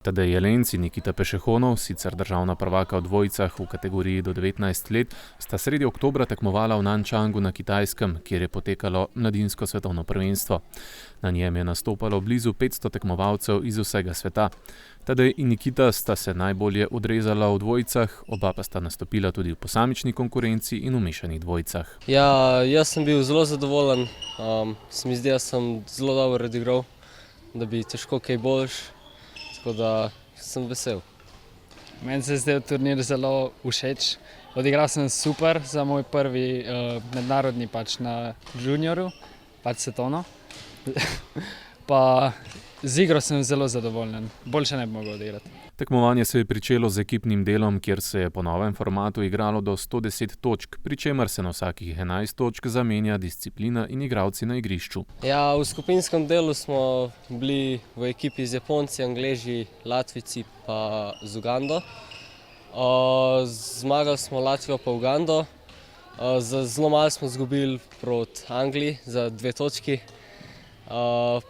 Tadej Jelenc in Nikita Pešehonov, sicer državna prvaka v dvojicah v kategoriji do 19 let, sta sredi oktobra tekmovala v Nančangu na Kitajskem, kjer je potekalo mladinsko svetovno prvenstvo. Na njem je nastopalo blizu 500 tekmovalcev iz vsega sveta. Tadej in Nikita sta se najbolje odrezala v dvojicah, oba pa sta nastopila tudi v posamični konkurenci in v mešanih dvojicah. Ja, jaz sem bil zelo zadovoljen. Se mi zdi, da sem zelo dobro odigral, da bi težko kaj boljš. Tako da sem vesel. Meni se je zdaj turnir zelo všeč. Odigral sem super za moj prvi mednarodni na juniorju, svetovno. Pa z igro sem zelo zadovoljen, boljše ne bi mogel odigrati. Tekmovanje se je pričelo z ekipnim delom, kjer se je po novem formatu igralo do 110 točk, pri čemer se na vsakih 11 točk zamenja disciplina in igralci na igrišču. Ja, v skupinskem delu smo bili v ekipi z Japonci, Angleži, Latvijci pa z Ugando. Zmagali smo Latvijo pa Ugando. Zelo malo smo izgubili proti Angliji za 2 točki.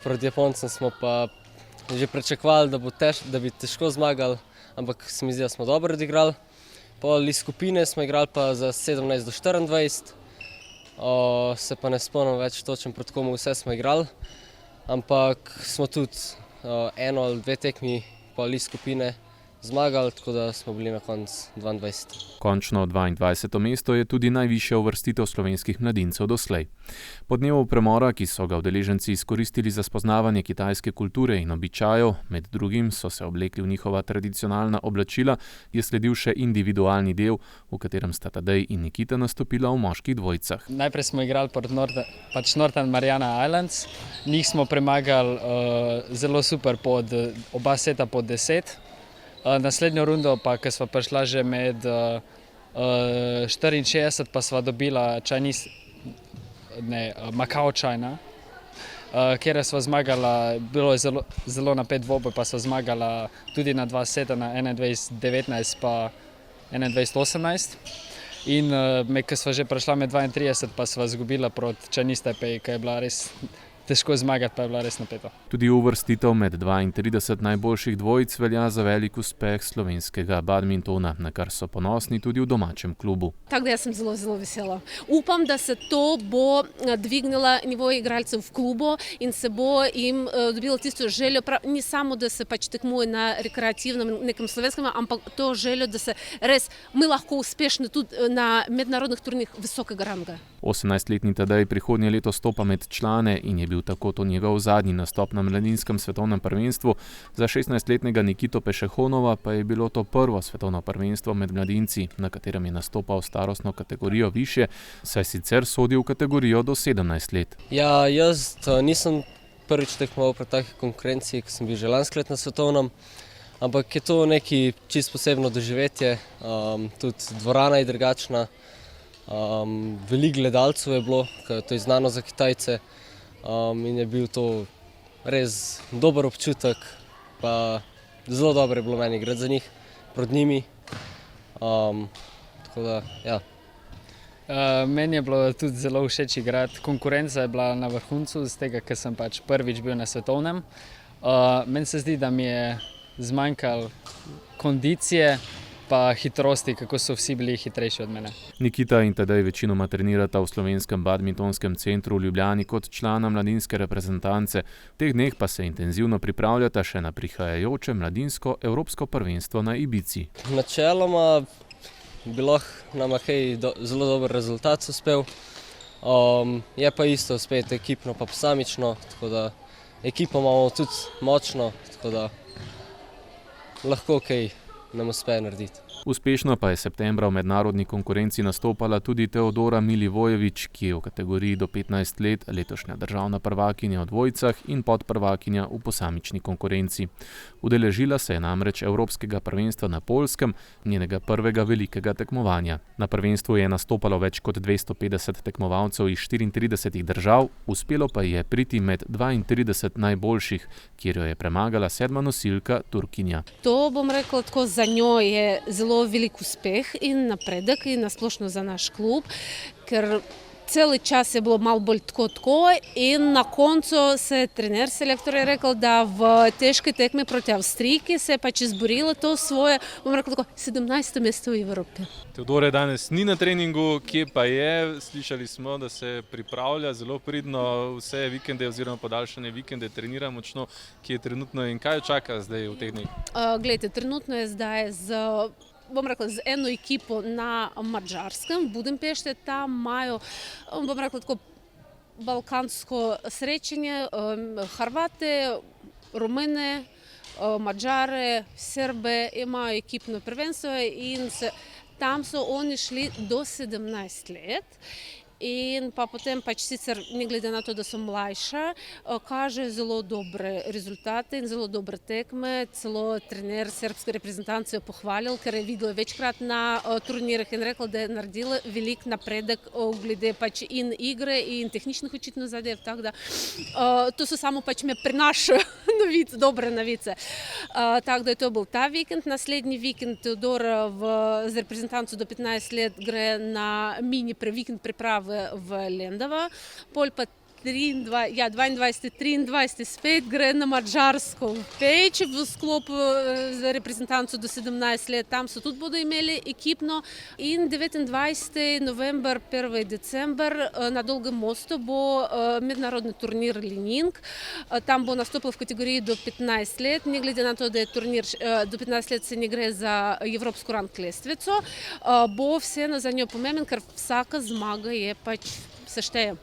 Proti Japoncem smo pa že pričakovali, da bi težko zmagali, ampak se mi zdi, da smo dobro odigrali. Pol iz skupine smo igrali pa za 17 do 24. Se pa ne spomnim več točno proti komu vse smo igrali, ampak smo tudi 1 ali 2 tekmi pol iz skupine zmagali, tako da smo bili na koncu 22. Končno 22. mesto je tudi najvišja uvrstitev slovenskih mladincev doslej. Po dnevu premora, ki so ga udeleženci izkoristili za spoznavanje kitajske kulture in običajev, med drugim so se oblekli v njihova tradicionalna oblačila, je sledil še individualni del, v katerem sta Tadej in Nikita nastopila v moških dvojicah. Najprej smo igrali proti Northern Mariana Islands. Njih smo premagali zelo super oba seta pod 10. Naslednjo rundo pa, ko sva prišla že med 64, pa sva dobila Macao China, kjer sva zmagala, bilo je zelo napet dvoboj, pa sva zmagala tudi na 2 seta, na 21-19 pa 21-18. In ko sva že prišla med 32, pa sva izgubila proti Chinese Taipei, ki je bila res težko zmagati, pa je bila res napeta. Tudi uvrstitev med 32 najboljših dvojic velja za velik uspeh slovenskega badmintona, na kar so ponosni tudi v domačem klubu. Tako da jaz sem zelo, zelo vesela. Upam, da se to bo dvignilo nivo igralcev v klubu in se bo jim dobilo tisto željo, ni samo, da se tekmuje na rekreativnem nekem slovenskem, ampak to željo, da se res mi lahko uspešni tudi na mednarodnih turnirjih visokega ranga. 18-letni Tadej prihodnje leto stopa med člane in je bil tako to njegov zadnji nastop na mladinskem svetovnem prvenstvu. Za 16-letnega Nikito Pešehonova pa je bilo to prvo svetovno prvenstvo med mladinci, na katerem je nastopal starostno kategorijo višje, saj sicer sodi v kategorijo do 17 let. Ja, jaz nisem prvič tekmoval pri takih konkurenciji, ko sem bil že lansko leto na svetovnem, ampak je to neki čisto posebno doživetje, tudi dvorana je drugačna. Veliko gledalcev je bilo, to je znano za Kitajce, in je bil to res dober občutek, pa zelo dobro je bilo meni igrati za njih, proti njimi. Tako da, ja. Meni je bilo tudi zelo všeč igrati. Konkurenca je bila na vrhuncu, z tega, ker sem prvič bil na svetovnem. Meni se zdi, da mi je zmanjkalo kondicije pa hitrosti, kako so vsi bili hitrejši od mene. Nikita in Tadej večinoma trenirata v slovenskem badmintonskem centru v Ljubljani kot člana mladinske reprezentance. V teh dneh pa se intenzivno pripravljata še na prihajajoče mladinsko evropsko prvenstvo na Ibizi. Načeloma bi lahko nama zelo dober rezultat uspel. Je pa isto spet ekipno pa posamično, tako da ekipo imamo tudi močno, tako da lahko nam uspe narediti. Uspešno pa je septembra v mednarodni konkurenci nastopala tudi Teodora Milivojević, ki je v kategoriji do 15 let letošnja državna prvakinja v dvojicah in podprvakinja v posamični konkurenci. Udeležila se je namreč Evropskega prvenstva na Poljskem, njenega prvega velikega tekmovanja. Na prvenstvu je nastopalo več kot 250 tekmovalcev iz 34 držav, uspelo pa je priti med 32 najboljših, kjer jo je premagala 7. nosilka Turkinja. To bom rekla tako, za njo je zelo velik uspeh in napredek in nasplošno za naš klub, ker Цілий час je bilo malo bolj tako in na koncu se trener selektor je rekel, da v težki tekmi proti Avstrijki se je pač izborilo to svoje, bom rekel tako, 17. mesto v Evropi. Teodore danes ni na treningu, kje pa je? Slišali smo, da se pripravlja zelo pridno, vse vikende oziroma podaljšane vikende trenira močno. Kje je trenutno in kaj jo čaka zdaj v teh dneh? Glejte, trenutno je zdaj z eno ekipo na Madžarskem, v Budimpešti, tam imajo, bom rekla tako, balkansko srečanje, Hrvate, Romene, Mađare, Srbe, imajo ekipno prvenstvo in tam so oni šli do 17 let. In pa potem pač sicer, ne glede na to, da so mlajša, kaže zelo dobre rezultate in zelo dobre tekme. Celo trener srbske reprezentance je pohvalil, ker je videl večkrat na turnirih in rekel, da je naredila velik napredek glede pač in igre in tehničnih očitno zadev. Tako da to so samo pač me prinašajo dobre novice. Tako da je to bil ta vikend. Naslednji vikend Teodor z reprezentanco do 15 let gre na mini vikend priprave v Lendava, pol pa 22-23 spet gre na Madžarsko v Peč v sklopu z reprezentanco do 17 let, tam so tudi bodo imeli ekipno in 29. november, 1. december na Dolgem mostu bo mednarodni turnir Lening, tam bo nastopil v kategoriji do 15 let, ne glede na to, da je turnir do 15 let se ne gre za evropsko rang lestvico, bo vseeno za njo pomemben, ker vsaka zmaga je pač sešteje.